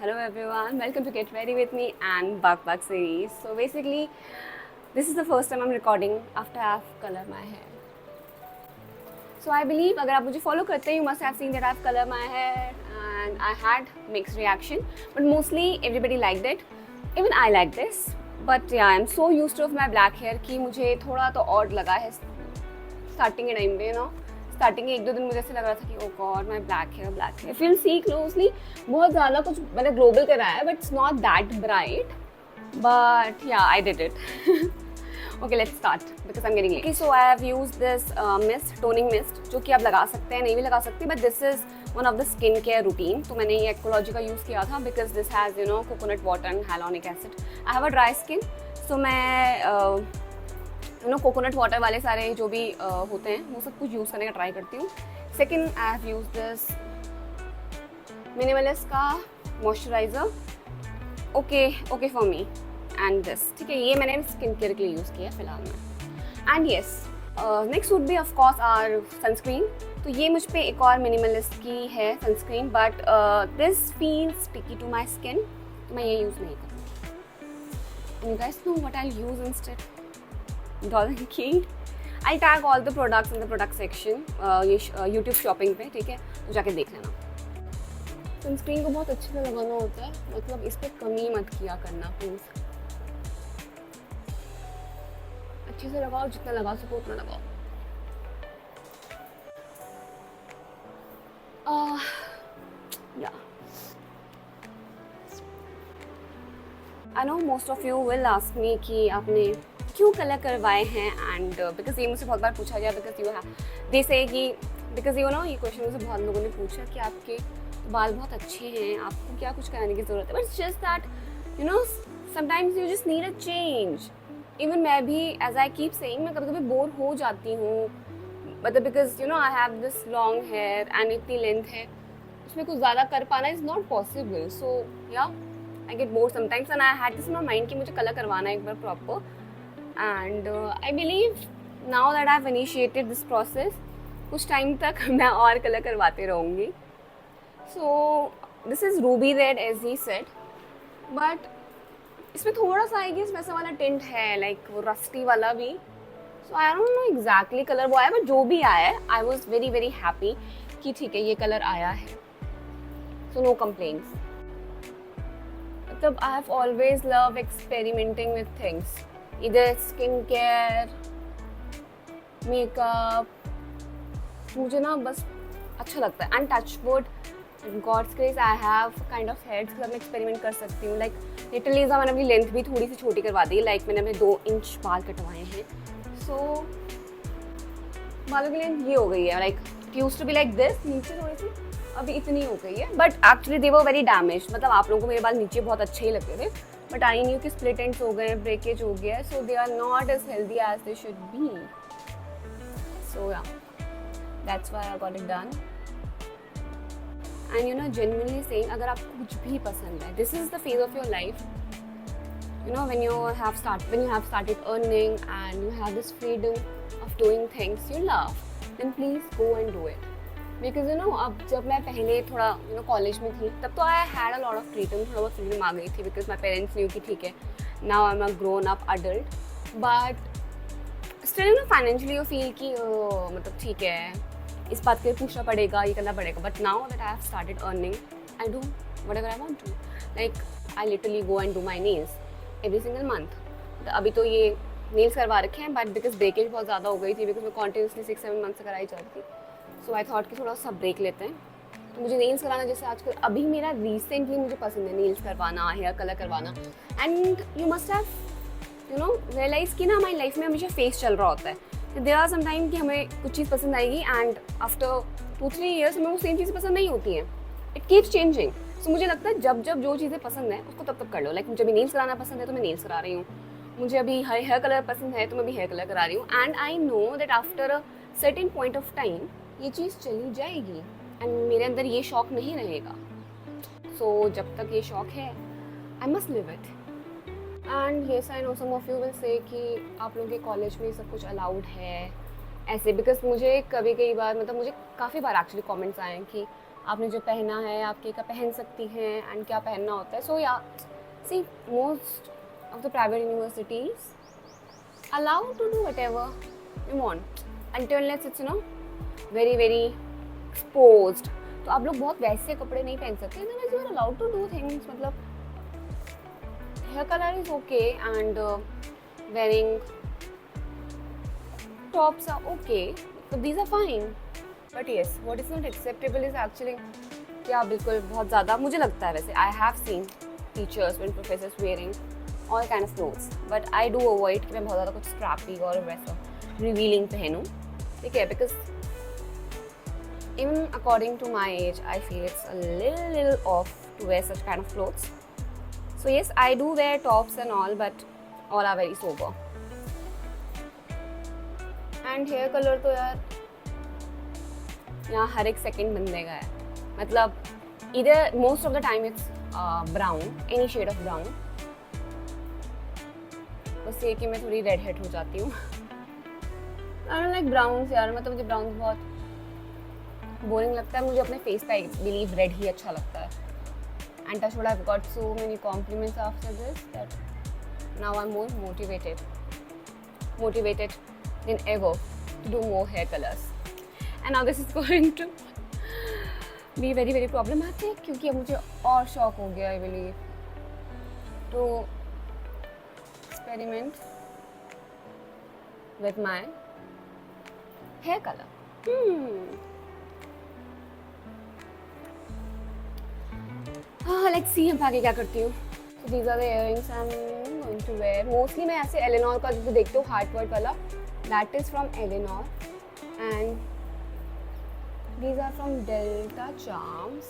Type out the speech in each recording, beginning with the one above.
Hello everyone, welcome to Get Ready with me and Bak series. So basically, this is the first time I'm recording after I've colored my hair. So I believe अगर आप मुझे follow करते हैं, you must have seen that I've colored my hair and I had mixed reaction. But mostly everybody liked it. Even I like this. But yeah, I'm so used to of my black hair कि मुझे थोड़ा तो odd लगा है starting के time पे, you know. Starting के 1-2 दिन मुझे ऐसे लग रहा था कि oh God my black hair if you see closely बहुत ज़्यादा कुछ मैंने ग्लोबल करा है but it's not that bright but yeah I did it okay let's start because I am getting late so I have used this mist toning mist जो कि आप लगा सकते हैं नहीं भी लगा सकते but this is one of the skin care routine तो मैंने ये एक्कोलॉजी का यूज़ किया था because this has you know coconut water and hyaluronic acid I have a dry skin so मैं नो कोकोनट वाटर वाले सारे जो भी होते हैं वो सब कुछ यूज़ करने का ट्राई करती हूँ second I have use this Minimalist का moisturiser okay for me and this ठीक है ये मैंने स्किन केयर के लिए यूज़ किया फिलहाल में and yes next would be of course our sunscreen तो ये मुझ पे एक और मिनिमलिस्ट की है sunscreen but this feels sticky to my skin तो मैं ये यूज़ नहीं करूँगी you guys know what I use instead dollar की I tag all the products in the product section ये यूट्यूब शॉपिंग पे ठीक है तो जाके देख लेना सनस्क्रीन को बहुत अच्छे से लगाना होता है मतलब इस पर कमी मत किया करना प्लीज़ अच्छे से लगाओ जितना लगा सको उतना लगाओ I know most of you will ask me कि आपने क्यों कलर करवाए हैं एंड बिकॉज ये मुझसे बहुत बार पूछा गया बिकॉज यू हैव दे से कि बिकॉज यू नो ये क्वेश्चन मुझे बहुत लोगों ने पूछा कि आपके बाल बहुत अच्छे हैं आपको क्या कुछ कराने की ज़रूरत है but just that you know sometimes you just need a change even मैं भी एज आई कीप सेइंग मैं कभी कभी बोर हो जाती हूँ मतलब because you know I have this long hair and इतनी लेंथ है उसमें कुछ ज़्यादा कर पाना इज़ नॉट पॉसिबल सो या I get bore sometimes and I had this in my mind कि मुझे कलर करवाना है एक बार proper and I believe now that I've initiated this process कुछ टाइम तक मैं और कलर करवाते रहूँगी so this is ruby red as he said but इसमें थोड़ा सा आई गेस वैसा वाला टिंट है like वो रस्टी वाला भी so I don't know exactly colour वो आया but जो भी आया है I was very very happy कि ठीक है ये कलर आया है so no complaints मतलब I have always loved experimenting with things इधर स्किन केयर मेकअप मुझे ना बस अच्छा लगता है and touch wood God's grace I have kind of heads मैं एक्सपेरिमेंट कर सकती हूँ लाइक लिटरली मैंने अपनी लेंथ भी थोड़ी सी छोटी करवा दी लाइक मैंने अपने 2 इंच बाल कटवाए हैं सो बालों की लेंथ ये हो गई है like used to be like this नीचे थोड़ी सी अभी इतनी हो गई है but actually they were very damage मतलब आप लोगों को मेरे बाल नीचे बहुत अच्छे ही लगते थे बट आई न्यू कि स्प्लिट एंड्स हो गए ब्रेकेज हो गया so they are not as healthy as they should be so yeah that's why I got it done and you know genuinely saying अगर आपको कुछ भी पसंद है this is the phase of your life you know when you have started earning and you have this freedom of doing things you love then please go and do it because you know अब जब मैं पहले थोड़ा you know college में थी तब तो I had a lot of freedom थोड़ा बहुत freedom आ गई थी because my parents knew कि ठीक है now I'm a grown up adult but still you know financially you feel कि मतलब ठीक है इस बात के लिए पूछना पड़ेगा ये करना पड़ेगा but now that I have started earning I do whatever I want to like I literally go and do my nails every single month अभी तो ये नेल्स करवा रखे हैं बट बिकॉज ब्रेकेज बहुत ज़्यादा हो गई थी बिकॉज मैं कॉन्टिन्यूसली 6-7 मंथ से कराई जा रही थी सो आई थॉट कि थोड़ा सा ब्रेक लेते हैं तो मुझे नेल्स कराना जैसे आजकल अभी मेरा रिसेंटली मुझे पसंद है नेल्स करवाना हेयर कलर करवाना and you must have you know realise कि ना हमारी लाइफ में हमेशा फेस चल रहा होता है देयर आर सम टाइम कि हमें कुछ चीज़ पसंद आएगी एंड आफ्टर 2-3 ईयर्स हमें वो सेम चीज़ पसंद नहीं होती हैं इट कीप्स चेंजिंग सो मुझे लगता है जब जब जो चीज़ें पसंद है उसको तब तब कर लो लाइक मुझे अभी नेल्स कराना पसंद है तो मैं नेल्स करा रही हूँ मुझे अभी हेयर कलर पसंद है तो मैं भी हेयर कलर करा रही हूँ and I know that after a certain point of time ये चीज़ चली जाएगी एंड मेरे अंदर ये शौक नहीं रहेगा सो जब तक ये शौक है I must live it and yes I know some of you will say कि आप लोगों के कॉलेज में सब कुछ अलाउड है ऐसे बिकॉज मुझे कभी कई बार मतलब मुझे काफ़ी बार एक्चुअली कमेंट्स आए हैं कि आपने जो पहना है आप क्या क्या पहन सकती हैं एंड क्या पहनना होता है. So yeah see most of the private universities allow to do whatever you want until unless it's very very exposed. तो आप लोग बहुत वैसे कपड़े नहीं पहन सकते. Otherwise you are allowed to do things. मतलब hair color is okay and wearing tops are okay, but these are fine. But yes, what is not acceptable is actually कि आप बिल्कुल बहुत ज़्यादा, मुझे लगता है वैसे, I have seen teachers and professors wearing all kind of clothes, but I do avoid कि मैं बहुत ज़्यादा कुछ scrappy और वैसा revealing पहनूँ, ठीक है, because even according to my age I feel it's a little off to wear such kind of clothes. So yes, I do wear tops and all, but all are very sober. And hair color तो यार यहाँ हर एक second बंदे का है. मतलब either most of the time it's brown, any shade of brown. बस ये कि मैं थोड़ी रेड हेड हो जाती हूँ. I don't like browns यार. मतलब मुझे browns बहुत बोरिंग लगता है. मुझे अपने फेस पे I believe रेड ही अच्छा लगता है. And touch wood, I've got so many compliments after this that now I'm more motivated than ever to do more hair colors. And now this is going to be very very problematic क्योंकि अब मुझे और शौक हो गया I believe to experiment with my hair color. Let's see हम आगे क्या करती हूँ. So these are the earrings I'm going to wear. Mostly मैं ऐसे एलेनोर का जो देखते हो हार्ट वर्क वाला, that is from Eleanor, and these are from Delta Charms.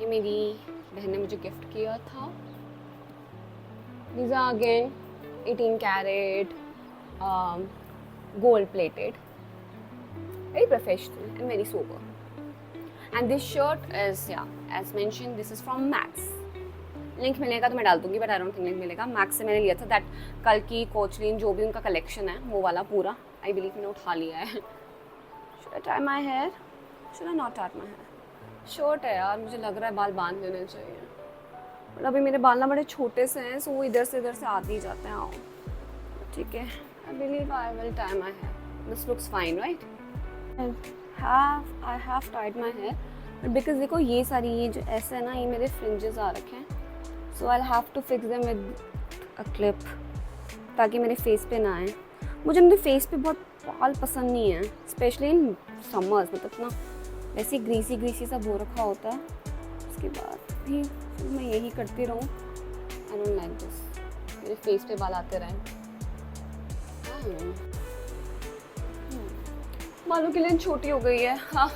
ये मेरी बहन ने मुझे गिफ्ट किया था. These are again 18 carat, gold plated, very professional and very sober. And this shirt is, yeah, as mentioned, this is from Max. Link मिलेगा तो मैं डाल दूंगी, but I don't think link मिलेगा. Max से मैंने लिया था that कल की कोचलिन जो भी उनका कलेक्शन है वो वाला पूरा. I believe मैंने उठा लिया है. Should I tie my hair? Should I not tie my hair? Short है यार, मुझे लग रहा है बाल बांध लेने चाहिए. बट अभी मेरे बाल ना बड़े छोटे से हैं, सो वो इधर से आते ही जाते हैं. आओ ठीक है. I believe I will tie my hair. This looks fine, right? I have tied my hair, but because देखो ये सारी ये जो ऐसे है ना, ये मेरे फ्रिंजेस आ रखे हैं, so I'll have to fix them with a clip ताकि मेरे फेस पे ना आए. मुझे मेरे फेस पे बहुत बाल पसंद नहीं है, स्पेशली इन समर्स. मतलब ना वैसे ग्रीसी सा हो रखा होता है, उसके बाद भी मैं यही करती रहूँ. I don't like this. मेरे फेस पे बाल आते रहें. बालों की लेंथ छोटी हो गई है. हाँ,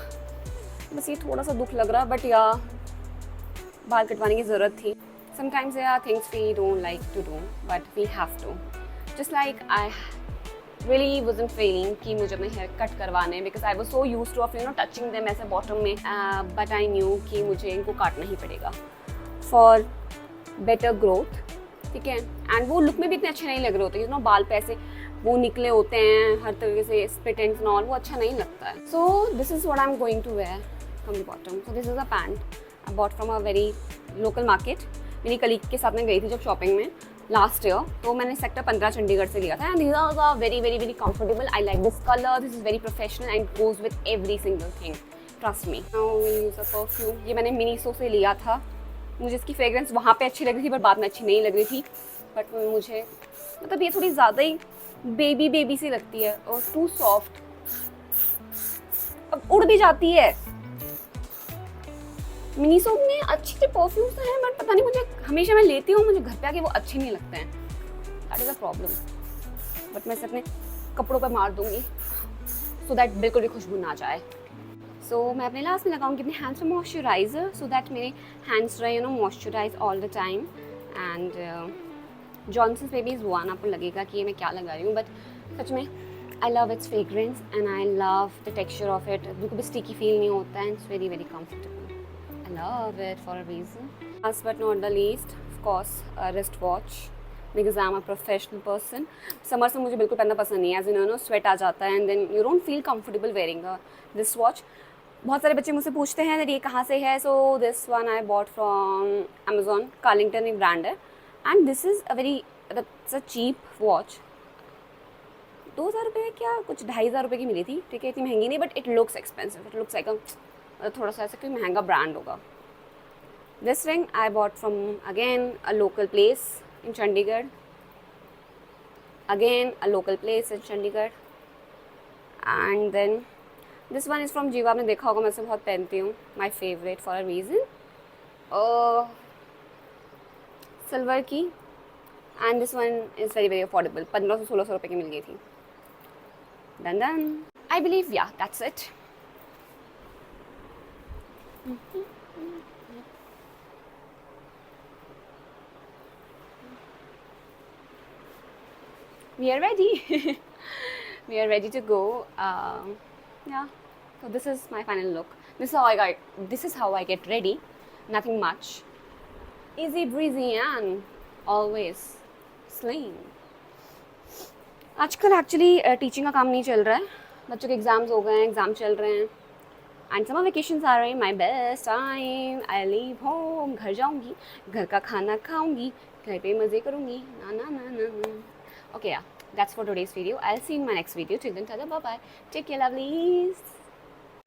बस ये थोड़ा सा दुख लग रहा है, बट या बाल कटवाने की ज़रूरत थी. समटाइम्स या things we don't like to do but we have to. Just like I really wasn't feeling कि मुझे अपने हेयर कट करवाने, because I was so used to of touching them ऐसे बॉटम में, but I knew कि मुझे इनको काटना ही पड़ेगा for better growth. ठीक है. एंड वो लुक में भी इतने अच्छे नहीं लग रहे होते, बाल पे ऐसे वो निकले होते हैं हर तरीके से, स्प्लिट एंड्स एंड ऑल, वो अच्छा नहीं लगता है. So this is what I am going to wear from the bottom. So this is a pant I bought from a very local market. मेरी कलीग के साथ में गई थी जब शॉपिंग में लास्ट ईयर, तो मैंने सेक्टर 15 चंडीगढ़ से लिया था. And these are very very very comfortable. I like this color. This is very professional and goes with every single thing. Trust me. Now we'll use a perfume. ये मैंने Miniso से लिया था. मुझे इसकी फ्रेग्रेंस वहाँ पे अच्छी लग रही थी, पर बाद में अच्छी नहीं लग रही थी. बट मुझे मतलब ये थोड़ी ज़्यादा ही बेबी सी लगती है और टू सॉफ्ट. अब उड़ भी जाती है. मिनीसो में अच्छी सी परफ्यूम्स तो हैं, बट पता नहीं मुझे, हमेशा मैं लेती हूँ, मुझे घर पे आके वो अच्छे नहीं लगते हैं. That is a problem. But मैं इसे अपने कपड़ों पर मार दूँगी सो दैट बिल्कुल भी खुशबू ना जाए. सो मैं अपने लास्ट में लगाऊंगी अपने हैंड्स में मॉइस्चराइज़र, सो दैट मेरे हैंड्स रहे moisturise all the time. And Johnson's baby is one. आपको लगेगा कि ये मैं क्या लगा रही हूँ, बट सच में I love it's fragrance and I love the texture of it. बिल्कुल भी स्टिकी फील नहीं होता है. It's very very comfortable. I love it for a reason. Last but not the least, of course, a wristwatch, because I am a professional person. Summer से मुझे बिल्कुल पहनना पसंद नहीं है, as in sweat आ जाता है, and then you don't feel comfortable wearing a wristwatch. बहुत सारे बच्चे मुझसे पूछते हैं that ये कहाँ से है. So this one I bought from Amazon. Carlington एक ब्रांड है. And this is a very, it's a cheap watch. 2,000 रुपये क्या, कुछ 2,500 रुपये की मिली थी. ठीक है, इतनी महंगी नहीं, but it looks expensive. It looks like थोड़ा सा ऐसा कोई महंगा ब्रांड होगा. This ring I bought from again a local place in Chandigarh. Again a local place in Chandigarh. And then this one is from Giva. आपने देखा होगा, मैं इसे बहुत पहनती हूँ. My favourite for a reason. Silver की. And this one is very very affordable. 1500-1600 रुपये की मिल गई थी. डन. आई बिलीव या that's it. We are ready. We are ready to go. Yeah. So this is my final look. This is how I get ready. Nothing much. Easy breezy and always slim. आजकल actually teaching का काम नहीं चल रहा है. बच्चों के exams हो गए हैं, एग्ज़ाम चल रहे हैं. एंड समर वेकेशंस आ रहे हैं. My best time. I leave home. घर जाऊँगी, घर का खाना खाऊँगी, घर पे मज़े करूँगी. ना ना ना ना ना. Okay, yeah, that's for today's video. I'll see you in my next video. Till then, tada, bye bye. Take care, lovelies.